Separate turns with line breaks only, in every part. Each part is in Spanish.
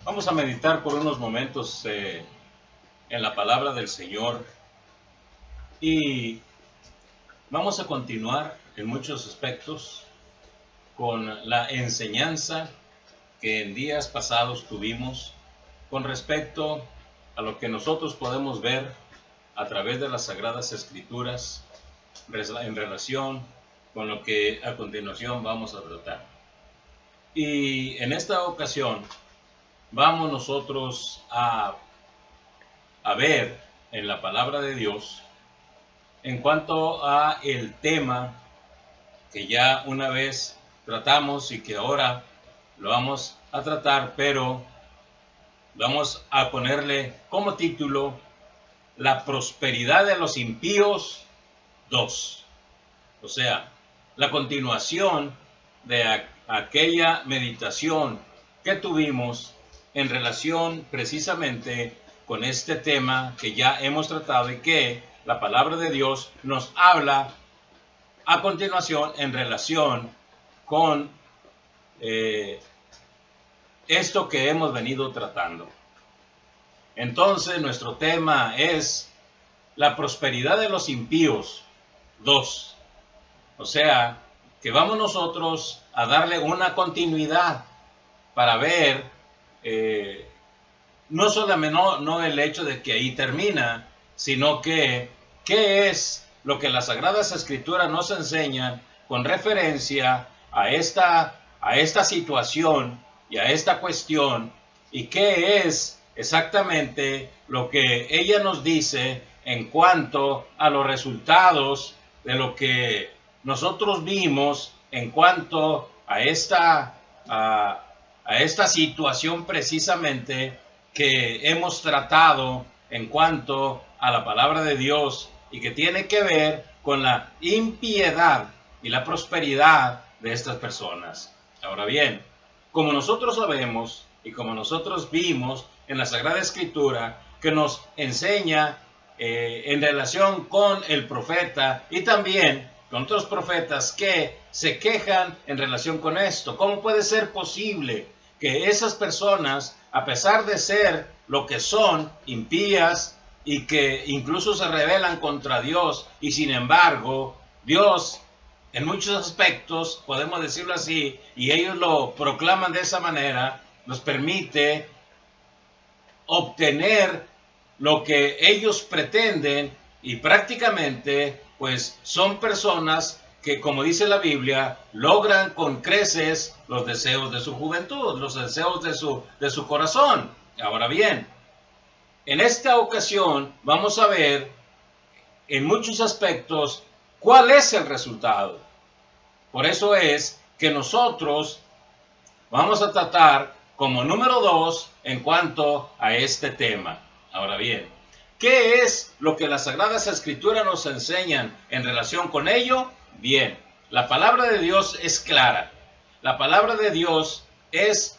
Vamos a meditar por unos momentos en la palabra del Señor y vamos a continuar en muchos aspectos con la enseñanza que en días pasados tuvimos con respecto a lo que nosotros podemos ver a través de las Sagradas Escrituras en relación con lo que a continuación vamos a tratar. Y en esta ocasión vamos nosotros a ver en la palabra de Dios en cuanto a el tema que ya una vez tratamos y que ahora lo vamos a tratar, pero vamos a ponerle como título La prosperidad de los impíos 2. O sea, la continuación de aquella meditación que tuvimos en relación precisamente con este tema que ya hemos tratado y que la palabra de Dios nos habla a continuación en relación con esto que hemos venido tratando. Entonces, nuestro tema es la prosperidad de los impíos 2. O sea, que vamos nosotros a darle una continuidad para ver no solamente no el hecho de que ahí termina, sino que qué es lo que las Sagradas Escrituras nos enseñan con referencia a esta situación y a esta cuestión, y qué es exactamente lo que ella nos dice en cuanto a los resultados de lo que nosotros vimos en cuanto a esta situación precisamente que hemos tratado en cuanto a la palabra de Dios y que tiene que ver con la impiedad y la prosperidad de estas personas. Ahora bien, como nosotros sabemos y como nosotros vimos en la Sagrada Escritura que nos enseña en relación con el profeta y también con otros profetas que se quejan en relación con esto. ¿Cómo puede ser posible que esas personas, a pesar de ser lo que son, impías y que incluso se rebelan contra Dios, y sin embargo Dios en muchos aspectos, podemos decirlo así, y ellos lo proclaman de esa manera, nos permite obtener lo que ellos pretenden, y prácticamente pues son personas que, como dice la Biblia, logran con creces los deseos de su juventud, los deseos de su corazón. Ahora bien, en esta ocasión vamos a ver en muchos aspectos cuál es el resultado. Por eso es que nosotros vamos a tratar como número 2 en cuanto a este tema. Ahora bien, ¿qué es lo que las Sagradas Escrituras nos enseñan en relación con ello? Bien, la palabra de Dios es clara. La palabra de Dios es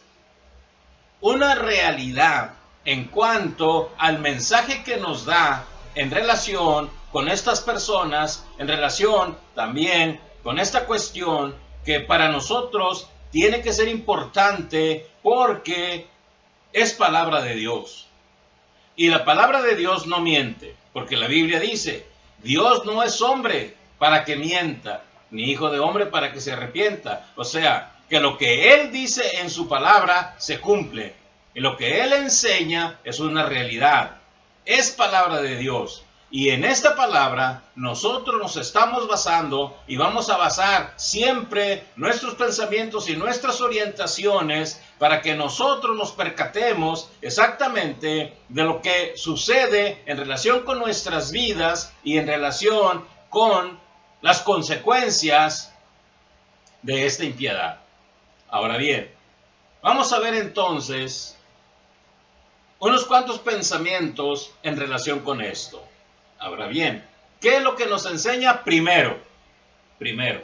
una realidad en cuanto al mensaje que nos da en relación con estas personas, en relación también con esta cuestión que para nosotros tiene que ser importante porque es palabra de Dios. Y la palabra de Dios no miente, porque la Biblia dice, Dios no es hombre para que mienta, ni hijo de hombre para que se arrepienta. O sea, que lo que Él dice en su palabra se cumple. Y lo que Él enseña es una realidad. Es palabra de Dios. Y en esta palabra nosotros nos estamos basando y vamos a basar siempre nuestros pensamientos y nuestras orientaciones para que nosotros nos percatemos exactamente de lo que sucede en relación con nuestras vidas y en relación con las consecuencias de esta impiedad. Ahora bien, vamos a ver entonces unos cuantos pensamientos en relación con esto. Ahora bien, ¿qué es lo que nos enseña primero? Primero,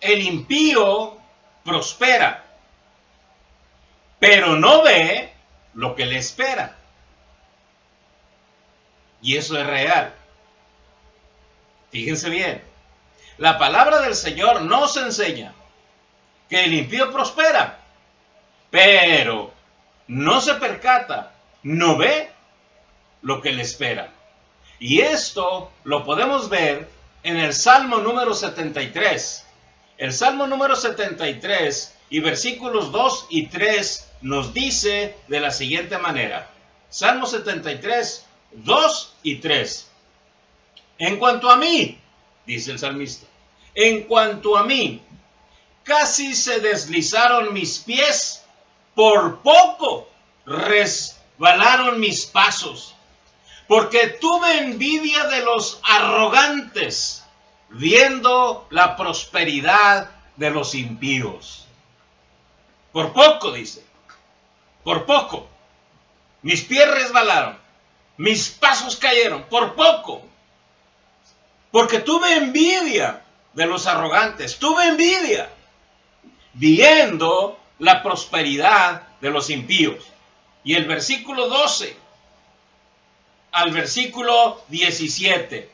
el impío prospera, pero no ve lo que le espera. Y eso es real. Fíjense bien, la palabra del Señor nos enseña que el impío prospera, pero no se percata, no ve lo que le espera. Y esto lo podemos ver en el Salmo número 73. El Salmo número 73 y versículos 2 y 3 nos dice de la siguiente manera. Salmo 73, 2 y 3. En cuanto a mí, dice el salmista, en cuanto a mí, casi se deslizaron mis pies, por poco resbalaron mis pasos, porque tuve envidia de los arrogantes, viendo la prosperidad de los impíos. Por poco, dice, por poco. Mis pies resbalaron, mis pasos cayeron, por poco. Porque tuve envidia de los arrogantes, tuve envidia, viendo la prosperidad de los impíos. Y el versículo 12 al versículo 17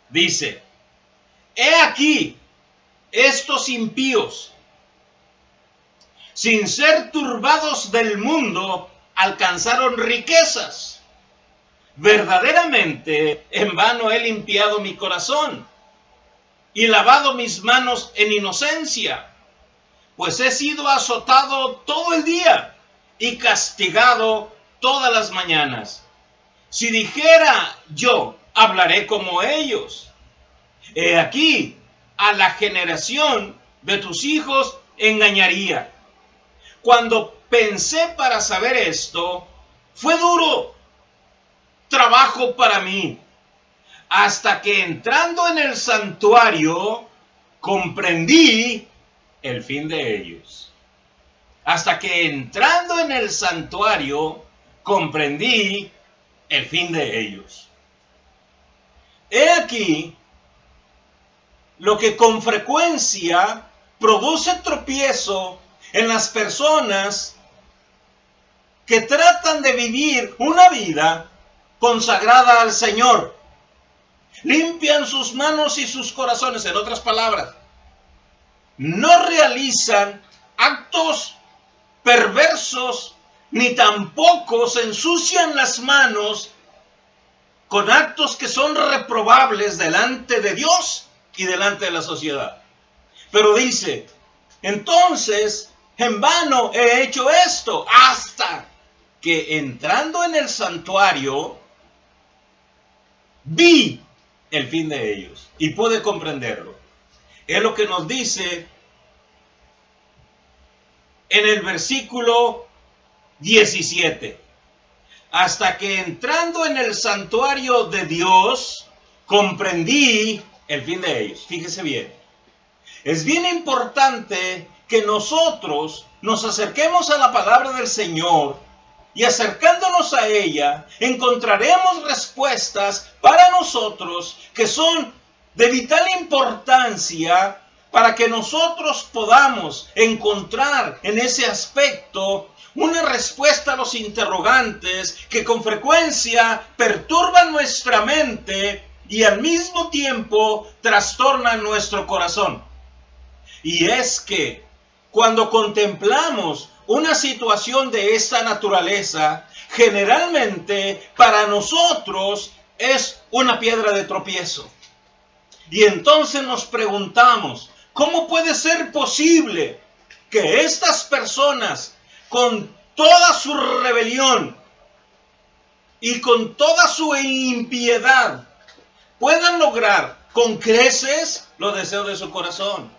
dice: he aquí, estos impíos, sin ser turbados del mundo, alcanzaron riquezas. Verdaderamente, en vano he limpiado mi corazón y lavado mis manos en inocencia, pues he sido azotado todo el día y castigado todas las mañanas. Si dijera yo, hablaré como ellos. He aquí, a la generación de tus hijos engañaría. Cuando pensé para saber esto, fue duro trabajo para mí, hasta que entrando en el santuario, comprendí el fin de ellos. Hasta que entrando en el santuario, comprendí el fin de ellos. He aquí lo que con frecuencia produce tropiezo en las personas que tratan de vivir una vida consagrada al Señor. Limpian sus manos y sus corazones, en otras palabras, no realizan actos perversos, ni tampoco se ensucian las manos con actos que son reprobables delante de Dios y delante de la sociedad. Pero dice, entonces, en vano he hecho esto, hasta que entrando en el santuario, vi el fin de ellos y pude comprenderlo. Es lo que nos dice en el versículo 17. Hasta que entrando en el santuario de Dios, comprendí el fin de ellos. Fíjese bien. Es bien importante que nosotros nos acerquemos a la palabra del Señor y acercándonos a ella, encontraremos respuestas para nosotros que son de vital importancia para que nosotros podamos encontrar en ese aspecto una respuesta a los interrogantes que con frecuencia perturban nuestra mente y al mismo tiempo trastornan nuestro corazón. Y es que cuando contemplamos una situación de esta naturaleza, generalmente para nosotros es una piedra de tropiezo. Y entonces nos preguntamos, ¿cómo puede ser posible que estas personas, con toda su rebelión y con toda su impiedad, puedan lograr con creces los deseos de su corazón?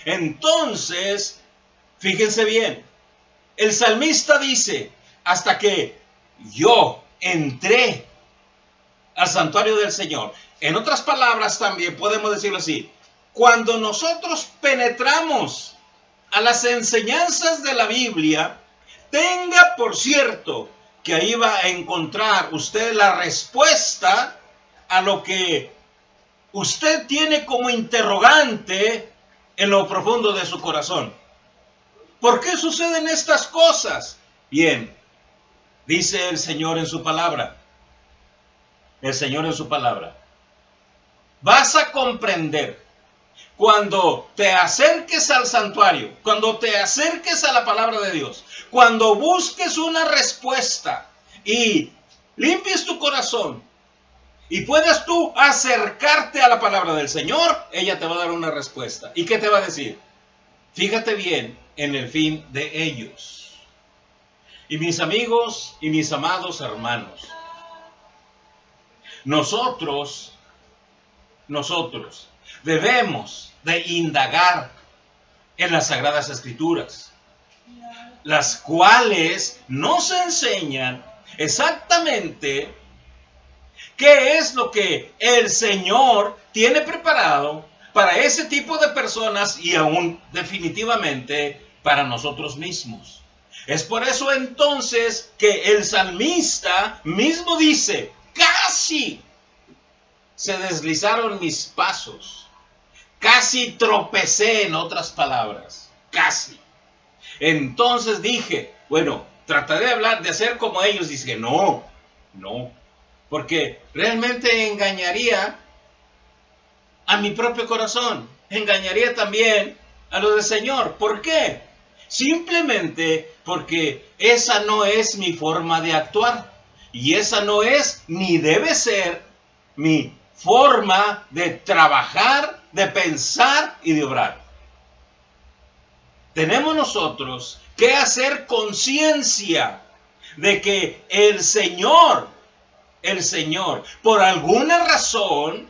Entonces, fíjense bien, el salmista dice, hasta que yo entré al santuario del Señor. En otras palabras también podemos decirlo así, cuando nosotros penetramos a las enseñanzas de la Biblia, tenga por cierto que ahí va a encontrar usted la respuesta a lo que usted tiene como interrogante en lo profundo de su corazón. ¿Por qué suceden estas cosas? Bien, dice el Señor en su palabra. El Señor en su palabra. Vas a comprender cuando te acerques al santuario, cuando te acerques a la palabra de Dios, cuando busques una respuesta y limpies tu corazón y puedas tú acercarte a la palabra del Señor, ella te va a dar una respuesta. ¿Y qué te va a decir? Fíjate bien en el fin de ellos. Y mis amigos y mis amados hermanos, nosotros debemos de indagar en las Sagradas Escrituras, las cuales nos enseñan exactamente qué es lo que el Señor tiene preparado para ese tipo de personas y aún definitivamente para nosotros mismos. Es por eso entonces que el salmista mismo dice, casi se deslizaron mis pasos, casi tropecé, en otras palabras, casi. Entonces dije, bueno, trataré de hacer como ellos. Dice, no, porque realmente engañaría a mi propio corazón, engañaría también a los del Señor. ¿Por qué? Simplemente porque esa no es mi forma de actuar, y esa no es ni debe ser mi forma de trabajar, de pensar y de obrar. Tenemos nosotros que hacer conciencia de que el Señor, por alguna razón,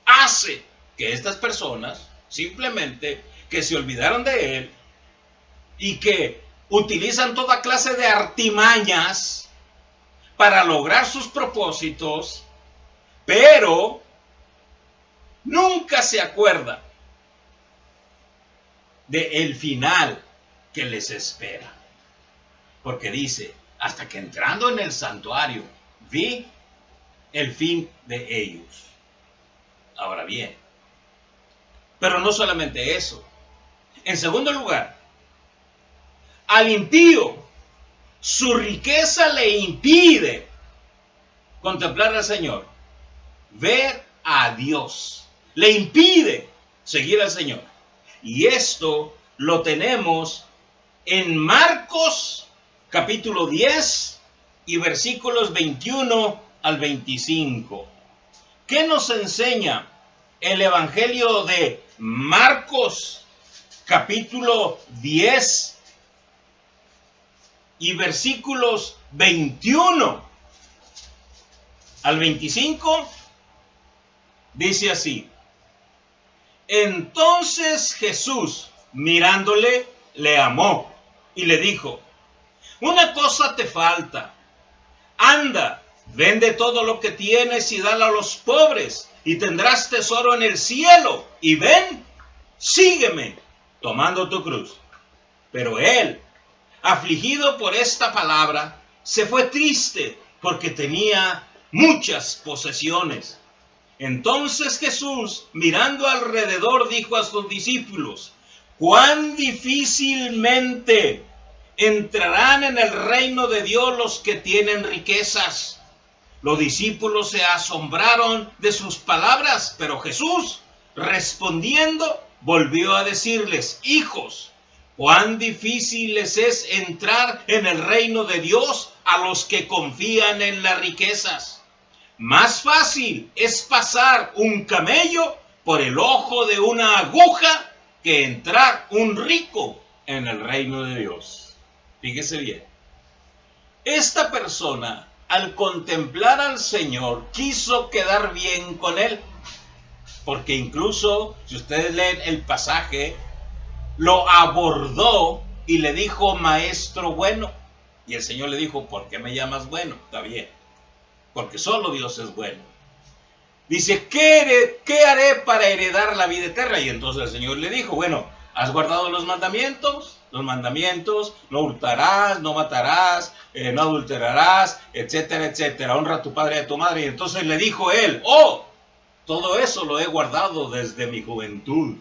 hace que estas personas simplemente que se olvidaron de Él y que utilizan toda clase de artimañas para lograr sus propósitos, pero nunca se acuerda del final que les espera. Porque dice, hasta que entrando en el santuario, vi el fin de ellos. Ahora bien, pero no solamente eso. En segundo lugar, al impío, su riqueza le impide contemplar al Señor, ver a Dios. Le impide seguir al Señor. Y esto lo tenemos en Marcos capítulo 10 y versículos 21 al 25. ¿Qué nos enseña el Evangelio de Marcos capítulo 10 y versículos 21 al 25? Dice así: entonces Jesús, mirándole, le amó y le dijo, una cosa te falta. Anda, vende todo lo que tienes y dalo a los pobres, y tendrás tesoro en el cielo. Y ven, sígueme, tomando tu cruz. Pero él, afligido por esta palabra, se fue triste, porque tenía muchas posesiones. Entonces Jesús, mirando alrededor, dijo a sus discípulos, cuán difícilmente entrarán en el reino de Dios los que tienen riquezas. Los discípulos se asombraron de sus palabras, pero Jesús, respondiendo, volvió a decirles, hijos, cuán difícil les es entrar en el reino de Dios a los que confían en las riquezas. Más fácil es pasar un camello por el ojo de una aguja que entrar un rico en el reino de Dios. Fíjese bien. Esta persona, al contemplar al Señor, quiso quedar bien con Él. Porque incluso, si ustedes leen el pasaje, lo abordó y le dijo, maestro bueno. Y el Señor le dijo, ¿por qué me llamas bueno? Está bien. Porque solo Dios es bueno. Dice, ¿qué haré para heredar la vida eterna? Y entonces el Señor le dijo, bueno, ¿has guardado los mandamientos? Los mandamientos, no hurtarás, no matarás, no adulterarás, etcétera, etcétera. Honra a tu padre y a tu madre. Y entonces le dijo él, todo eso lo he guardado desde mi juventud.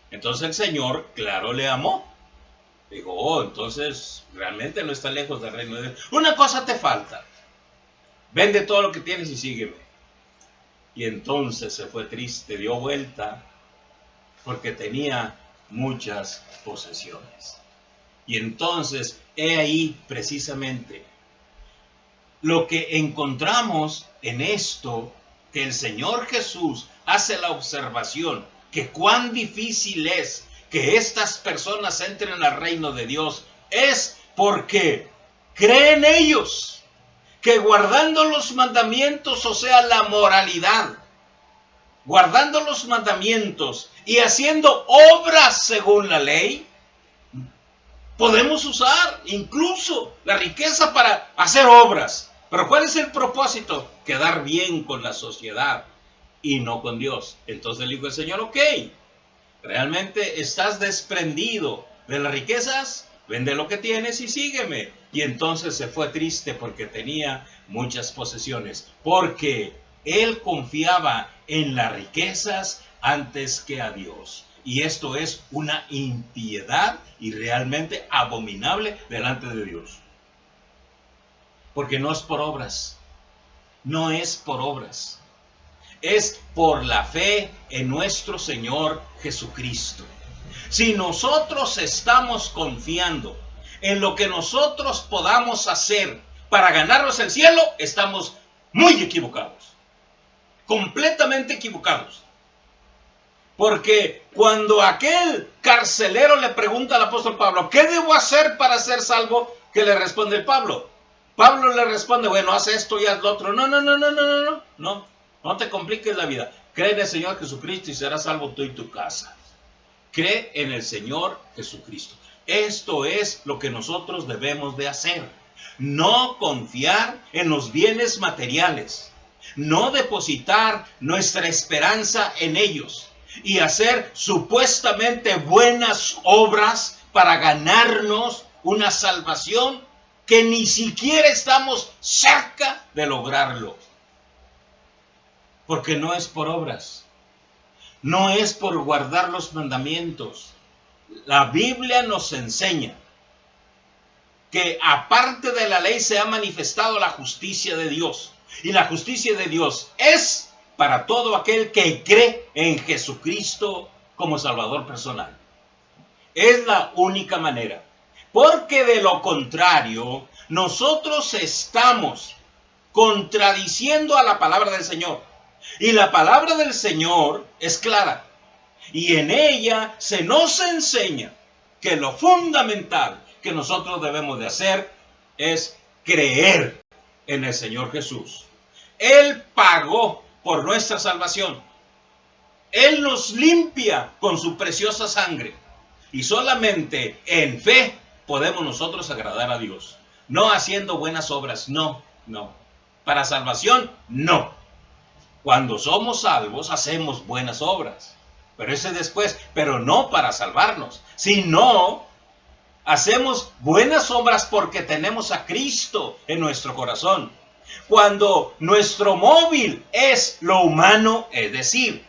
Entonces el Señor, claro, le amó. Dijo, entonces realmente no está lejos del reino de Dios. Una cosa te falta. Vende todo lo que tienes y sígueme. Y entonces se fue triste, dio vuelta porque tenía muchas posesiones. Y entonces, he ahí precisamente lo que encontramos en esto, que el Señor Jesús hace la observación que cuán difícil es que estas personas entren al reino de Dios, es porque creen ellos que guardando los mandamientos, o sea, la moralidad, guardando los mandamientos y haciendo obras según la ley, podemos usar incluso la riqueza para hacer obras. Pero ¿cuál es el propósito? Quedar bien con la sociedad y no con Dios. Entonces le dijo el Señor, ok, ¿realmente estás desprendido de las riquezas? Vende lo que tienes y sígueme. Y entonces se fue triste porque tenía muchas posesiones, porque él confiaba en las riquezas antes que a Dios. Y esto es una impiedad y realmente abominable delante de Dios. Porque no es por obras, no es por obras, es por la fe en nuestro Señor Jesucristo. Si nosotros estamos confiando en lo que nosotros podamos hacer para ganarnos el cielo, estamos muy equivocados, completamente equivocados. Porque cuando aquel carcelero le pregunta al apóstol Pablo, ¿qué debo hacer para ser salvo? ¿Qué le responde el Pablo? Pablo le responde, bueno, haz esto y haz lo otro. No te compliques la vida. Cree en el Señor Jesucristo y serás salvo tú y tu casa. Cree en el Señor Jesucristo. Esto es lo que nosotros debemos de hacer. No confiar en los bienes materiales. No depositar nuestra esperanza en ellos. Y hacer supuestamente buenas obras para ganarnos una salvación que ni siquiera estamos cerca de lograrlo. Porque no es por obras. No es por guardar los mandamientos. La Biblia nos enseña que aparte de la ley se ha manifestado la justicia de Dios. Y la justicia de Dios es para todo aquel que cree en Jesucristo como Salvador personal. Es la única manera. Porque de lo contrario, nosotros estamos contradiciendo a la palabra del Señor. Y la palabra del Señor es clara. Y en ella se nos enseña que lo fundamental que nosotros debemos de hacer es creer en el Señor Jesús. Él pagó por nuestra salvación. Él nos limpia con su preciosa sangre. Y solamente en fe podemos nosotros agradar a Dios. No haciendo buenas obras, no. Para salvación, no. Cuando somos salvos, hacemos buenas obras. Pero ese después, pero no para salvarnos. Sino, hacemos buenas obras porque tenemos a Cristo en nuestro corazón. Cuando nuestro móvil es lo humano, es decir,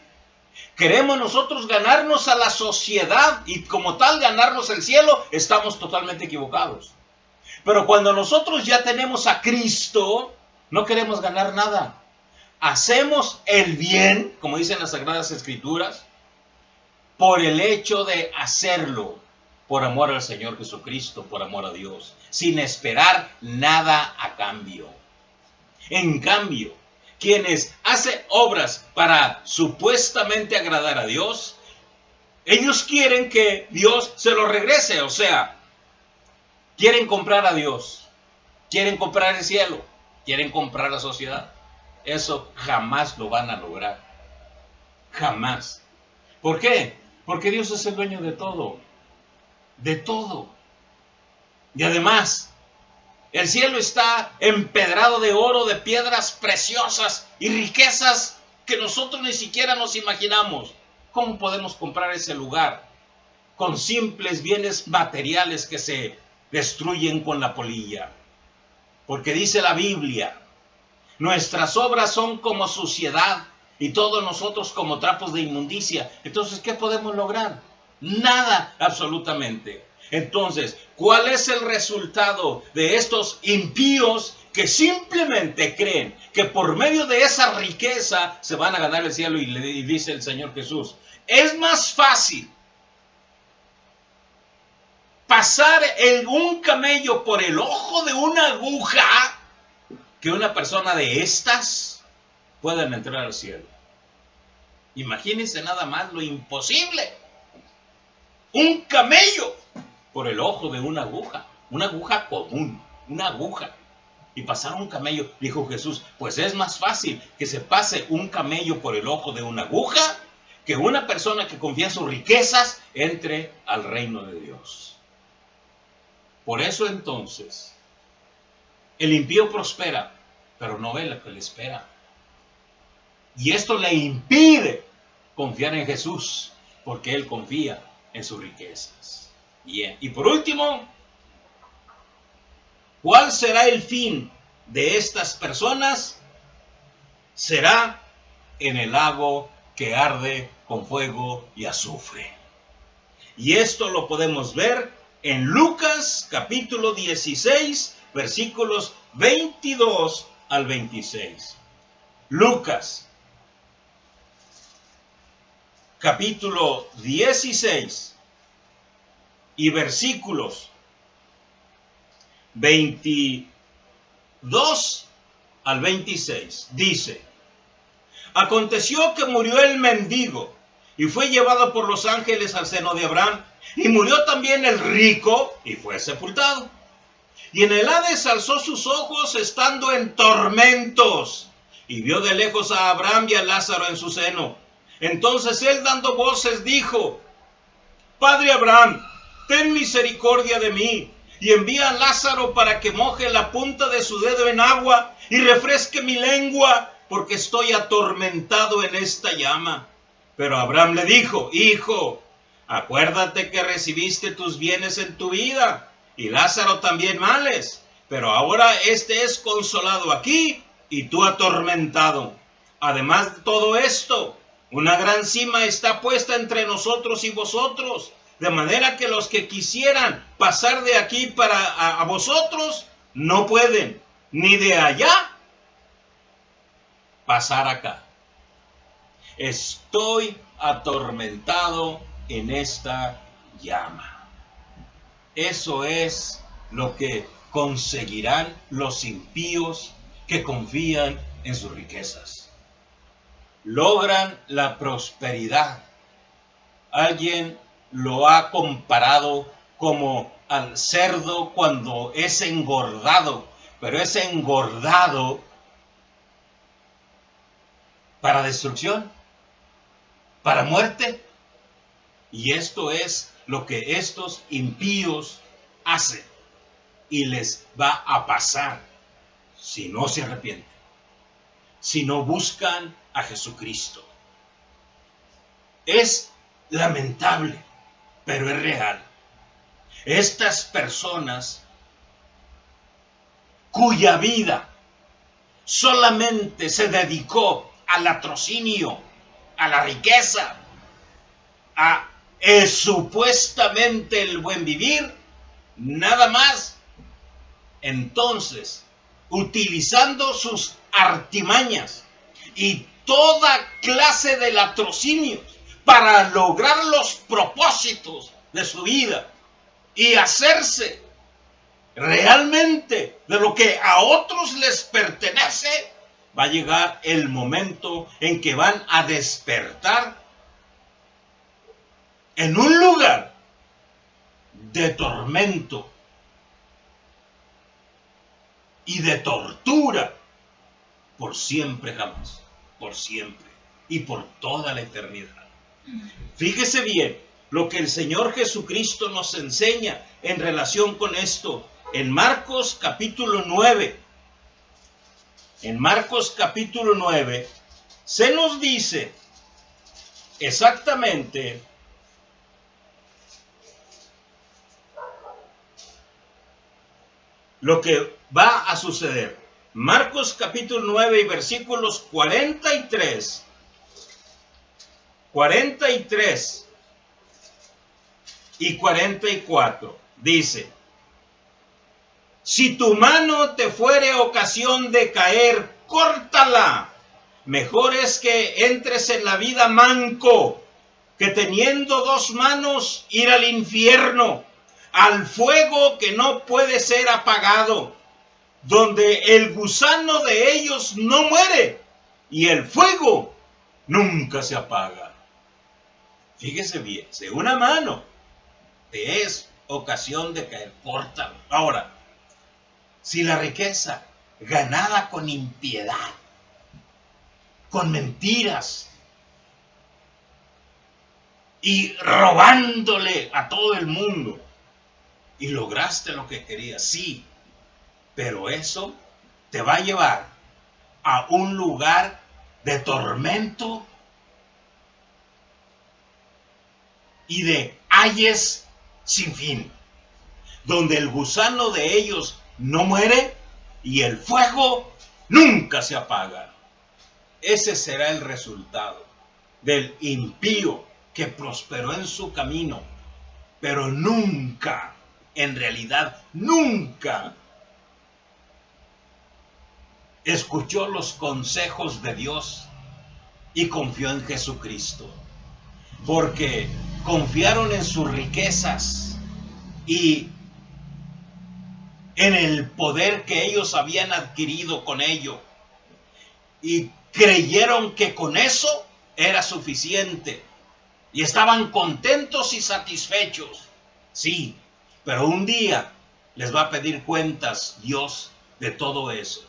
queremos nosotros ganarnos a la sociedad y como tal ganarnos el cielo, estamos totalmente equivocados. Pero cuando nosotros ya tenemos a Cristo, no queremos ganar nada. Hacemos el bien, como dicen las Sagradas Escrituras, por el hecho de hacerlo, por amor al Señor Jesucristo, por amor a Dios, sin esperar nada a cambio. En cambio, quienes hacen obras para supuestamente agradar a Dios, ellos quieren que Dios se lo regrese, o sea, quieren comprar a Dios, quieren comprar el cielo, quieren comprar la sociedad. Eso jamás lo van a lograr, jamás. ¿Por qué? Porque Dios es el dueño de todo, de todo. Y además, el cielo está empedrado de oro, de piedras preciosas y riquezas que nosotros ni siquiera nos imaginamos. ¿Cómo podemos comprar ese lugar con simples bienes materiales que se destruyen con la polilla? Porque dice la Biblia, nuestras obras son como suciedad y todos nosotros como trapos de inmundicia. Entonces, ¿qué podemos lograr? Nada, absolutamente. Entonces, ¿cuál es el resultado de estos impíos que simplemente creen que por medio de esa riqueza se van a ganar el cielo, y dice el Señor Jesús, es más fácil pasar un camello por el ojo de una aguja que una persona de estas puedan entrar al cielo. Imagínense nada más lo imposible. Un camello por el ojo de una aguja común, una aguja. Y pasar un camello, dijo Jesús, pues es más fácil que se pase un camello por el ojo de una aguja que una persona que confía en sus riquezas entre al reino de Dios. Por eso entonces, el impío prospera, pero no ve lo que le espera. Y esto le impide confiar en Jesús, porque él confía en sus riquezas. Bien, y por último, ¿cuál será el fin de estas personas? Será en el lago que arde con fuego y azufre. Y esto lo podemos ver en Lucas capítulo 16, versículos 22 al 26. Lucas capítulo 16 y versículos 22 al 26. Dice: aconteció que murió el mendigo y fue llevado por los ángeles al seno de Abraham, y murió también el rico y fue sepultado. Y en el Hades alzó sus ojos estando en tormentos, y vio de lejos a Abraham y a Lázaro en su seno. Entonces él, dando voces, dijo: Padre Abraham, ten misericordia de mí, y envía a Lázaro para que moje la punta de su dedo en agua y refresque mi lengua, porque estoy atormentado en esta llama. Pero Abraham le dijo: Hijo, acuérdate que recibiste tus bienes en tu vida, y Lázaro también males, pero ahora este es consolado aquí y tú atormentado. Además de todo esto, una gran sima está puesta entre nosotros y vosotros, de manera que los que quisieran pasar de aquí para a vosotros no pueden, ni de allá pasar acá. Estoy atormentado en esta llama. Eso es lo que conseguirán los impíos que confían en sus riquezas. Logran la prosperidad. Alguien lo ha comparado como al cerdo cuando es engordado, pero es engordado para destrucción, para muerte. Y esto es lo que estos impíos hacen, y les va a pasar si no se arrepienten, si no buscan a Jesucristo. Es lamentable, pero es real. Estas personas cuya vida solamente se dedicó al latrocinio, a la riqueza, a supuestamente el buen vivir, nada más. Entonces, utilizando sus artimañas y toda clase de latrocinios para lograr los propósitos de su vida y hacerse realmente de lo que a otros les pertenece, va a llegar el momento en que van a despertar en un lugar de tormento y de tortura por siempre jamás, por siempre y por toda la eternidad. Fíjese bien lo que el Señor Jesucristo nos enseña en relación con esto en Marcos capítulo 9. En Marcos capítulo 9 se nos dice exactamente lo que va a suceder. Marcos capítulo 9 y versículos 43 y 44 dice: Si tu mano te fuere ocasión de caer, córtala. Mejor es que entres en la vida manco, que teniendo dos manos ir al infierno, al fuego que no puede ser apagado, donde el gusano de ellos no muere y el fuego nunca se apaga. Fíjese bien, si una mano te es ocasión de caer, córtalo. Ahora, si la riqueza ganada con impiedad, con mentiras y robándole a todo el mundo, y lograste lo que querías, sí, pero eso te va a llevar a un lugar de tormento y de ayes sin fin, donde el gusano de ellos no muere y el fuego nunca se apaga. Ese será el resultado del impío que prosperó en su camino, pero nunca, en realidad nunca, escuchó los consejos de Dios y confió en Jesucristo, porque confiaron en sus riquezas y en el poder que ellos habían adquirido con ello, y creyeron que con eso era suficiente y estaban contentos y satisfechos. Sí, pero un día les va a pedir cuentas Dios de todo eso.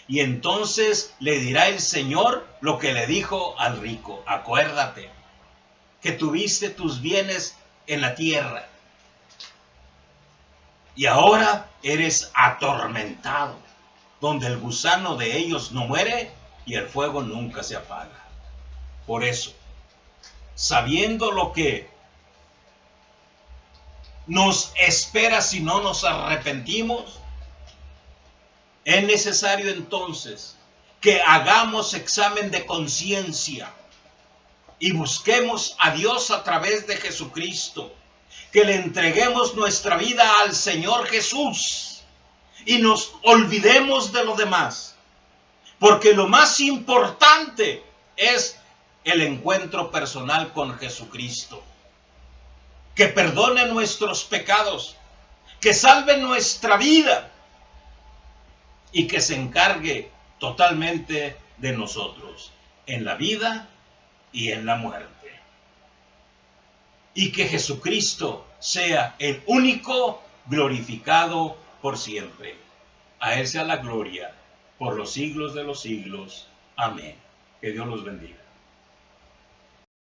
Y entonces le dirá el Señor lo que le dijo al rico: acuérdate que tuviste tus bienes en la tierra y ahora eres atormentado, donde el gusano de ellos no muere y el fuego nunca se apaga. Por eso, sabiendo lo que nos espera si no nos arrepentimos, es necesario entonces que hagamos examen de conciencia y busquemos a Dios a través de Jesucristo, que le entreguemos nuestra vida al Señor Jesús y nos olvidemos de lo demás, porque lo más importante es el encuentro personal con Jesucristo, que perdone nuestros pecados, que salve nuestra vida y que se encargue totalmente de nosotros en la vida y en la muerte. Y que Jesucristo sea el único glorificado por siempre. A Él sea la gloria por los siglos de los siglos. Amén. Que Dios los bendiga.